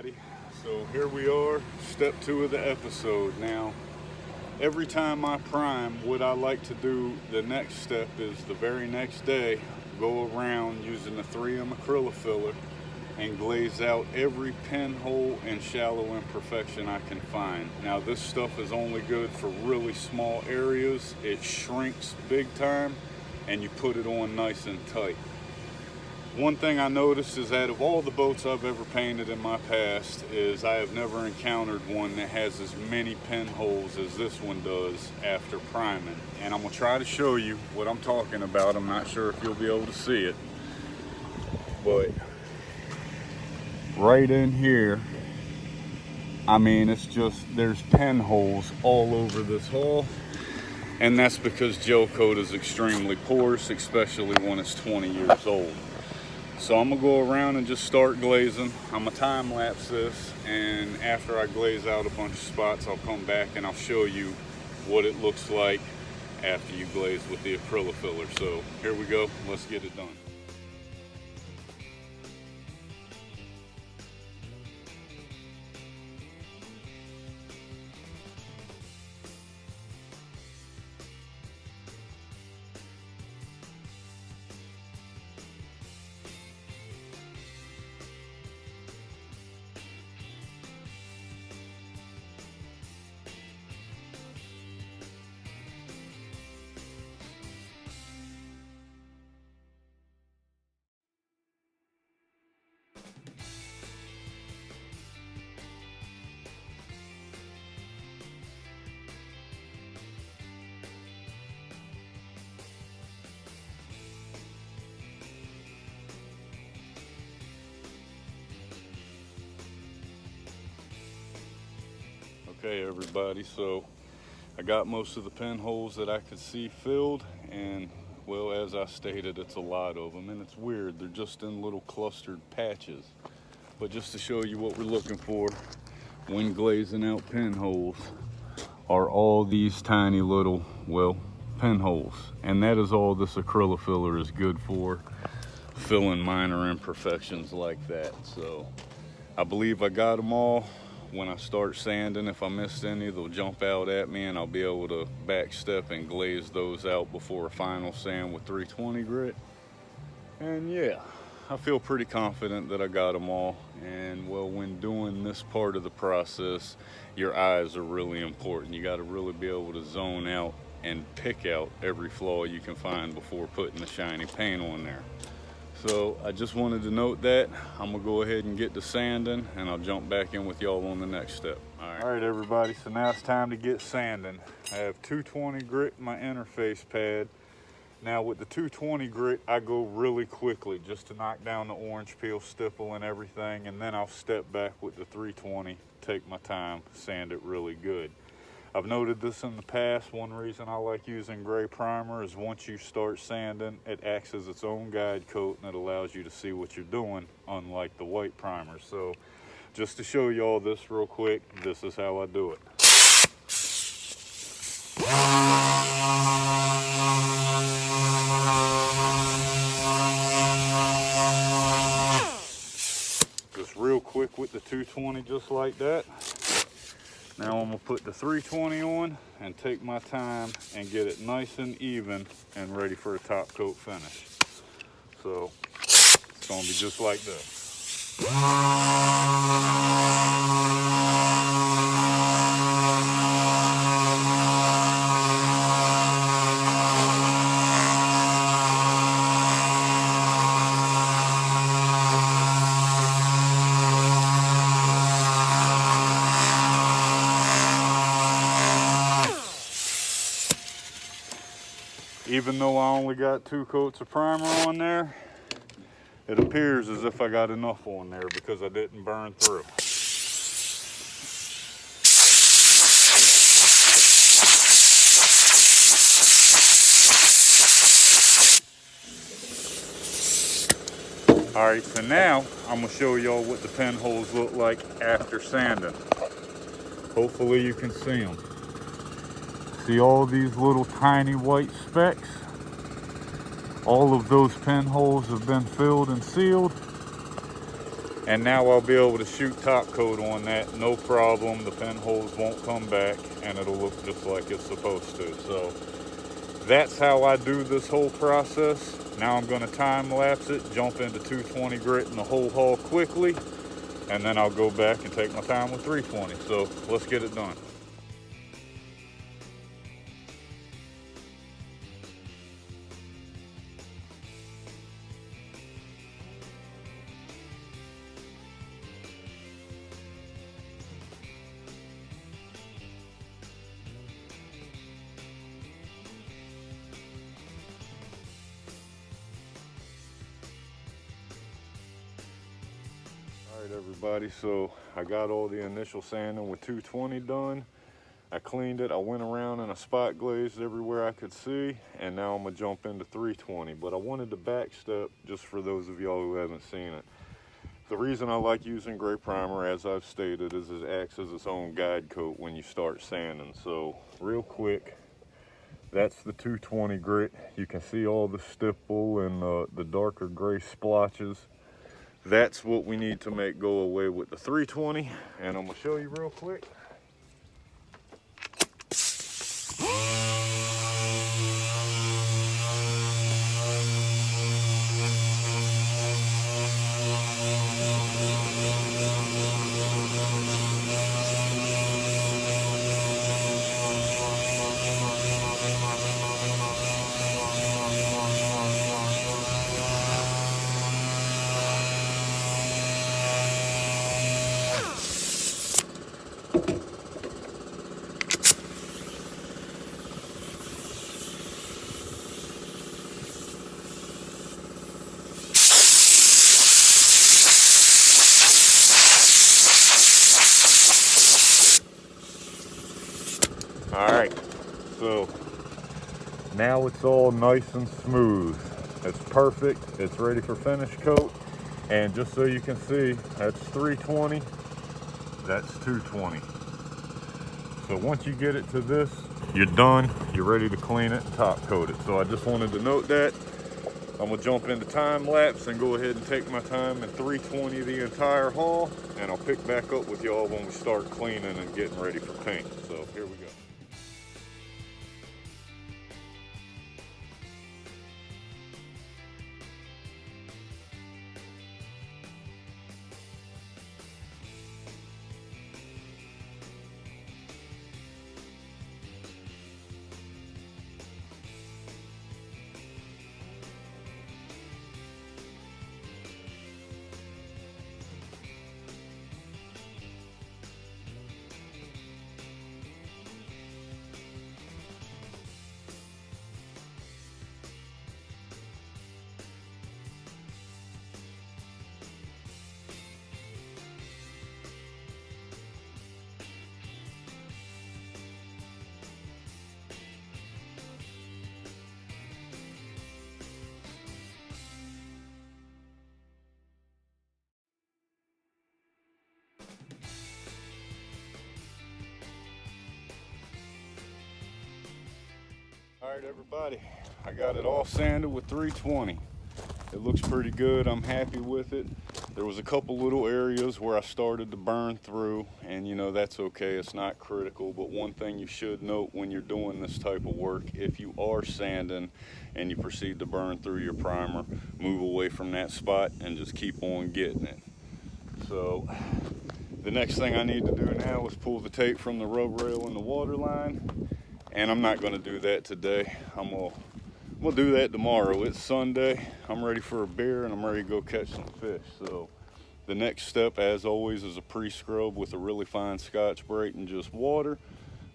everybody. So here we are, step 2 of the episode. Now, every time I prime, what I like to do, the next step is the very next day, go around using the 3M acrylic filler and glaze out every pinhole and shallow imperfection I can find. Now, this stuff is only good for really small areas. It shrinks big time and you put it on nice and tight. One thing I noticed is that of all the boats I've ever painted in my past is I have never encountered one that has as many pinholes as this one does after priming. And I'm gonna try to show you what I'm talking about. I'm not sure if you'll be able to see it, but right in here, I mean, it's just, there's pinholes all over this hull. And that's because gel coat is extremely porous, especially when it's 20 years old. So I'm gonna go around and just start glazing. I'm gonna time lapse this, and after I glaze out a bunch of spots, I'll come back and I'll show you what it looks like after you glaze with the acrylic filler. So here we go, let's get it done. Okay everybody, so I got most of the pinholes that I could see filled, and well, as I stated, it's a lot of them, and it's weird, they're just in little clustered patches. But just to show you what we're looking for when glazing out pinholes are all these tiny little, well, pinholes. And that is all this acrylic filler is good for, filling minor imperfections like that. So I believe I got them all. When I start sanding, if I missed any, they'll jump out at me and I'll be able to backstep and glaze those out before a final sand with 320 grit. And yeah, I feel pretty confident that I got them all. And well, when doing this part of the process, your eyes are really important. You got to really be able to zone out and pick out every flaw you can find before putting the shiny paint on there. So I just wanted to note that. I'm gonna go ahead and get to sanding, and I'll jump back in with y'all on the next step. All right everybody, so now it's time to get sanding. I have 220 grit in my interface pad. Now with the 220 grit, I go really quickly just to knock down the orange peel, stipple and everything, and then I'll step back with the 320, take my time, sand it really good. I've noted this in the past. One reason I like using gray primer is once you start sanding, it acts as its own guide coat and it allows you to see what you're doing, unlike the white primer. So just to show you all this real quick, this is how I do it. Just real quick with the 220, just like that. Now I'm gonna put the 320 on and take my time and get it nice and even and ready for a top coat finish. So it's gonna be just like this. Even though I only got 2 coats of primer on there, it appears as if I got enough on there because I didn't burn through. All right, so now I'm gonna show y'all what the pinholes look like after sanding. Hopefully you can see them. See all these little tiny white specks? All of those pinholes have been filled and sealed. And now I'll be able to shoot top coat on that, no problem. The pinholes won't come back and it'll look just like it's supposed to. So that's how I do this whole process. Now I'm gonna time lapse it, jump into 220 grit in the whole haul quickly, and then I'll go back and take my time with 320. So let's get it done. All right, everybody, so I got all the initial sanding with 220 done. I cleaned it, I went around and I spot glazed everywhere I could see, and now I'm gonna jump into 320. But I wanted to back step just for those of y'all who haven't seen it. The reason I like using gray primer, as I've stated, is it acts as its own guide coat when you start sanding. So real quick, that's the 220 grit. You can see all the stipple and the darker gray splotches. That's what we need to make go away with the 320, and I'm gonna show you real quick. All right, so now it's all nice and smooth. It's perfect, it's ready for finish coat. And just so you can see, that's 320, that's 220. So once you get it to this, you're done, you're ready to clean it and top coat it. So I just wanted to note that. I'm gonna jump into time lapse and go ahead and take my time and 320 the entire haul, and I'll pick back up with y'all when we start cleaning and getting ready for paint. So here we go. All right, everybody, I got it all sanded with 320. It looks pretty good. I'm happy with it. There was a couple little areas where I started to burn through, and you know, that's okay. It's not critical, but one thing you should note when you're doing this type of work, if you are sanding and you proceed to burn through your primer, move away from that spot and just keep on getting it. So the next thing I need to do now is pull the tape from the rub rail and the water line. And I'm not gonna do that today. I'm gonna do that tomorrow. It's Sunday. I'm ready for a beer and I'm ready to go catch some fish. So the next step, as always, is a pre-scrub with a really fine Scotch Brite and just water.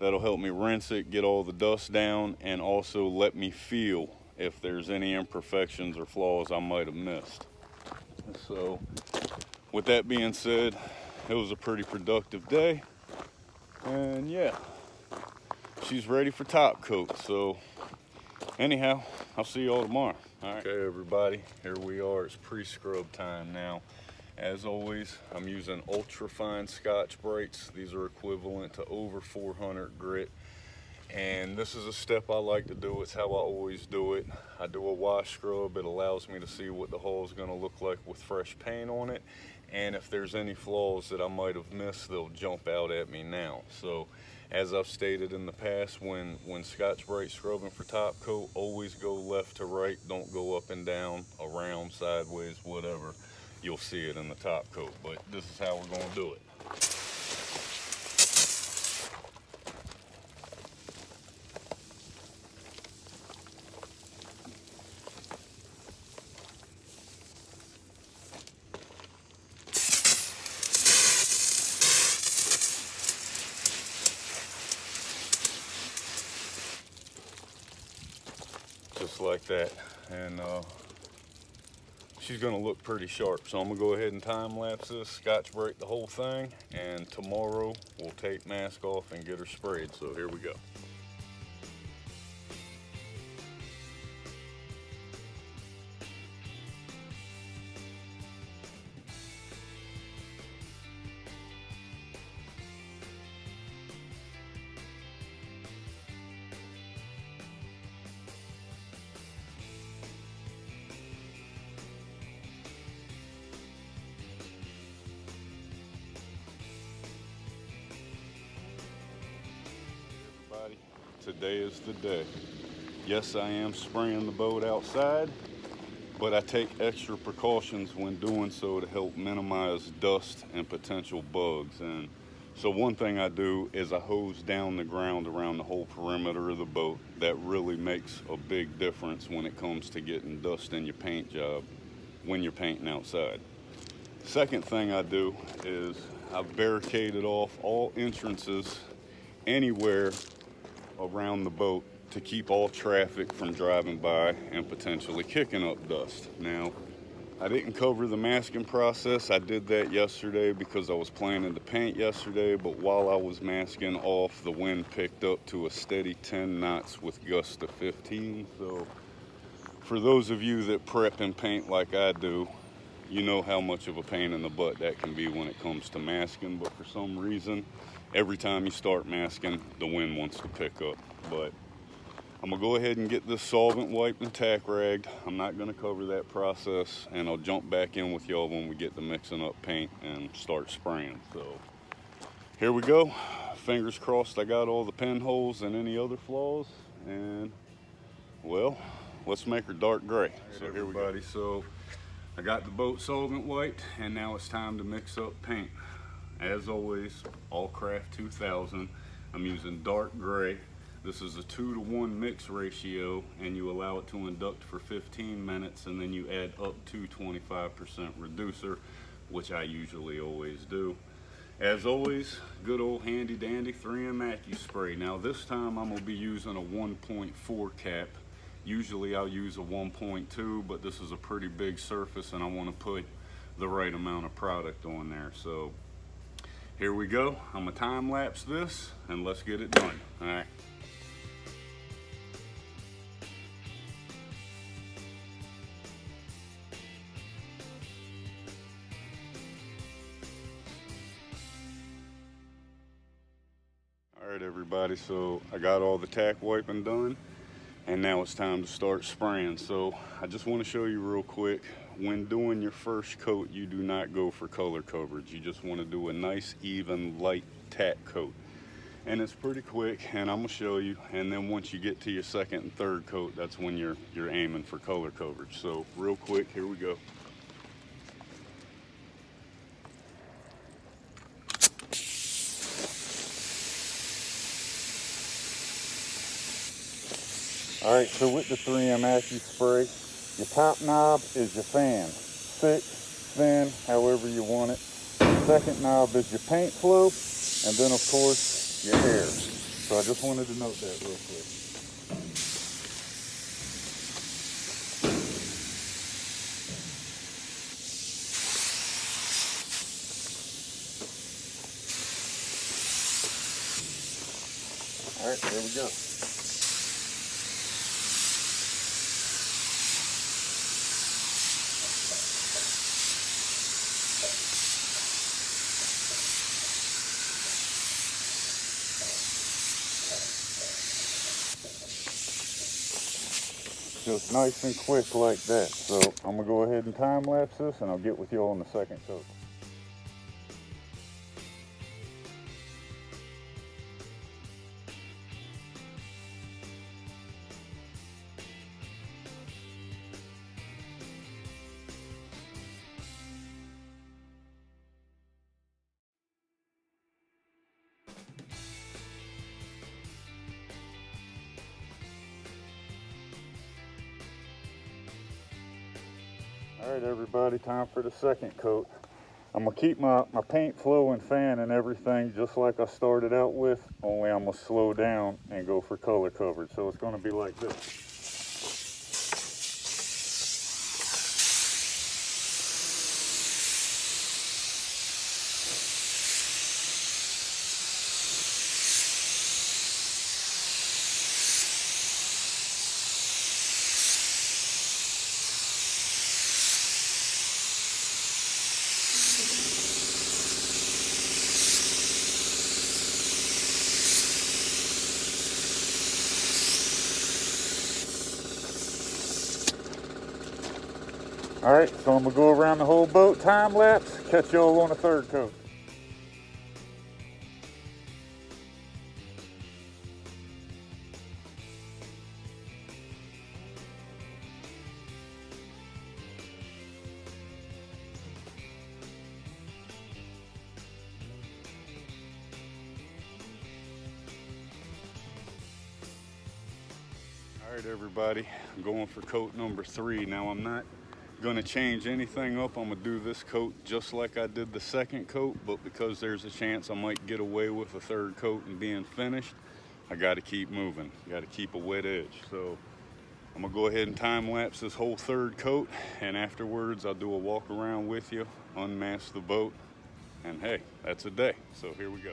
That'll help me rinse it, get all the dust down, and also let me feel if there's any imperfections or flaws I might have missed. So with that being said, it was a pretty productive day. And yeah, she's ready for top coat. So anyhow, I'll see you all tomorrow. All right. Okay, everybody, here we are. It's pre-scrub time now. As always, I'm using ultra fine Scotch Brites. These are equivalent to over 400 grit. And this is a step I like to do. It's how I always do it. I do a wash scrub. It allows me to see what the hull is going to look like with fresh paint on it. and if there's any flaws that I might have missed, they'll jump out at me now. So as I've stated in the past, when Scotch Brite scrubbing for top coat, always go left to right. Don't go up and down, around, sideways, whatever. You'll see it in the top coat, but this is how we're gonna do it. Just like that, and she's gonna look pretty sharp. So I'm gonna go ahead and time lapse this, Scotch Brite the whole thing, and tomorrow we'll take mask off and get her sprayed. So here we go. Today is the day. Yes, I am spraying the boat outside, but I take extra precautions when doing so to help minimize dust and potential bugs. And so one thing I do is I hose down the ground around the whole perimeter of the boat. That really makes a big difference when it comes to getting dust in your paint job when you're painting outside. Second thing I do is I've barricaded off all entrances anywhere around the boat to keep all traffic from driving by and potentially kicking up dust. Now, I didn't cover the masking process. I did that yesterday because I was planning to paint yesterday, but while I was masking off, the wind picked up to a steady 10 knots with gusts to 15. So for those of you that prep and paint like I do, you know how much of a pain in the butt that can be when it comes to masking. But for some reason, every time you start masking, the wind wants to pick up. But I'm gonna go ahead and get this solvent wiped and tack ragged. I'm not gonna cover that process, and I'll jump back in with y'all when we get to mixing up paint and start spraying. So here we go. Fingers crossed I got all the pinholes and any other flaws, and well, let's make her dark gray. So here we go. So I got the boat solvent wiped, and now it's time to mix up paint. As always, Awlcraft 2000. I'm using dark gray. This is a 2-to-1 mix ratio, and you allow it to induct for 15 minutes, and then you add up to 25% reducer, which I usually always do. As always, good old handy dandy 3M AccuSpray. Now this time I'm gonna be using a 1.4 cap. Usually I'll use a 1.2, but this is a pretty big surface and I want to put the right amount of product on there. So here we go. I'm gonna time lapse this and let's get it done. All right. All right, everybody, so I got all the tack wiping done, and now it's time to start spraying. So I just want to show you real quick, when doing your first coat, you do not go for color coverage. You just want to do a nice, even, light tack coat. And it's pretty quick, and I'm gonna show you. And then once you get to your second and third coat, that's when you're aiming for color coverage. So real quick, here we go. All right, so with the 3M AccuSpray, your top knob is your fan. Thick, thin, however you want it. The second knob is your paint flow, and then of course, your air. So I just wanted to note that real quick. All right, there we go. Just nice and quick like that. So I'm gonna go ahead and time lapse this, and I'll get with you all in the second coat. All right, everybody, time for the second coat. I'm gonna keep my paint flow and fan and everything just like I started out with, only I'm gonna slow down and go for color coverage. So it's gonna be like this. All right, so I'm gonna go around the whole boat, time lapse, catch y'all on the third coat. All right, everybody, I'm going for coat number 3. Now I'm not gonna change anything up. I'm gonna do this coat just like I did the second coat, but because there's a chance I might get away with a third coat and being finished, I gotta keep moving. Gotta keep a wet edge. So I'm gonna go ahead and time lapse this whole third coat, and afterwards I'll do a walk around with you, unmask the boat, and hey, that's a day. So here we go.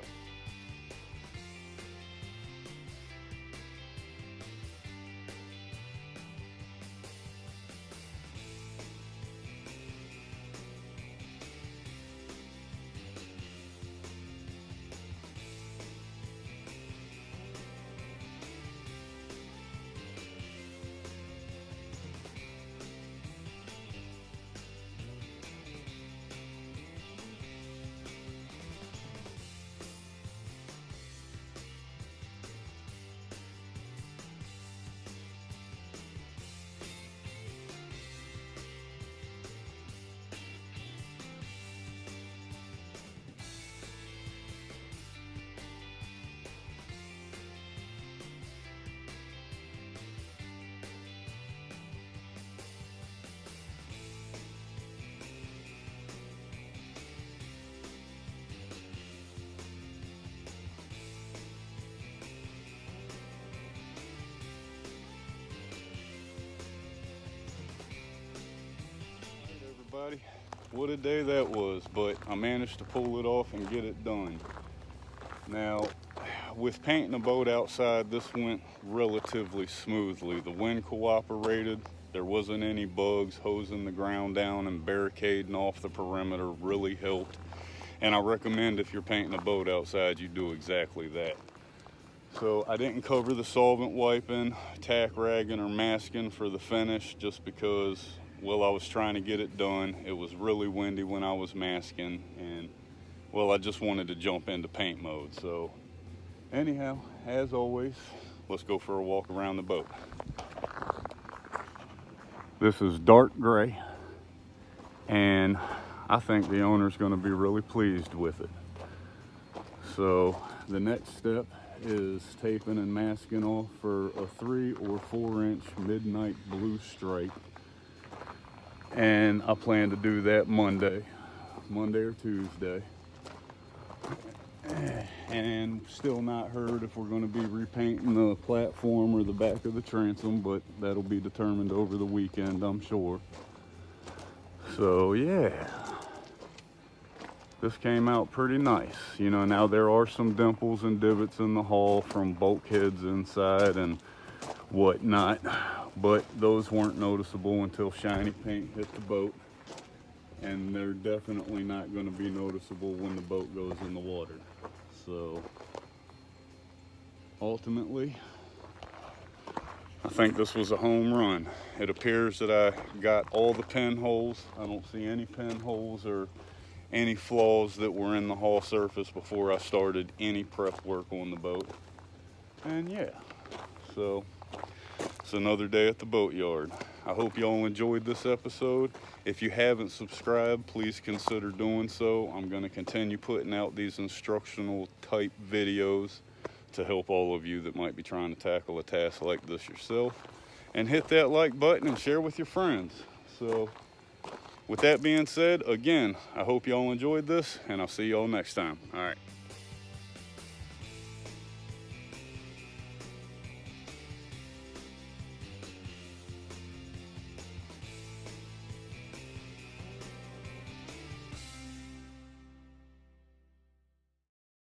Everybody, what a day that was, but I managed to pull it off and get it done. Now, with painting the boat outside, this went relatively smoothly. The wind cooperated, there wasn't any bugs. Hosing the ground down and barricading off the perimeter really helped. And I recommend if you're painting a boat outside, you do exactly that. So I didn't cover the solvent wiping, tack ragging, or masking for the finish just because, well, I was trying to get it done. It was really windy when I was masking, and well, I just wanted to jump into paint mode. So anyhow, as always, let's go for a walk around the boat. This is dark gray, and I think the owner's going to be really pleased with it. So the next step is taping and masking off for a 3 or 4 inch midnight blue stripe, and I plan to do that Monday or Tuesday. And still not heard if we're going to be repainting the platform or the back of the transom, but that'll be determined over the weekend, I'm sure. So yeah, this came out pretty nice. You know, now there are some dimples and divots in the hull from bulkheads inside and whatnot, but those weren't noticeable until shiny paint hit the boat, and they're definitely not going to be noticeable when the boat goes in the water. So ultimately, I think this was a home run. It appears that I got all the pinholes. I don't see any pinholes or any flaws that were in the hull surface before I started any prep work on the boat. And yeah, so it's another day at the boatyard. I hope y'all enjoyed this episode. If you haven't subscribed, please consider doing so. I'm going to continue putting out these instructional type videos to help all of you that might be trying to tackle a task like this yourself. And hit that like button and share with your friends. So with that being said, again, I hope y'all enjoyed this, and I'll see y'all next time. All right.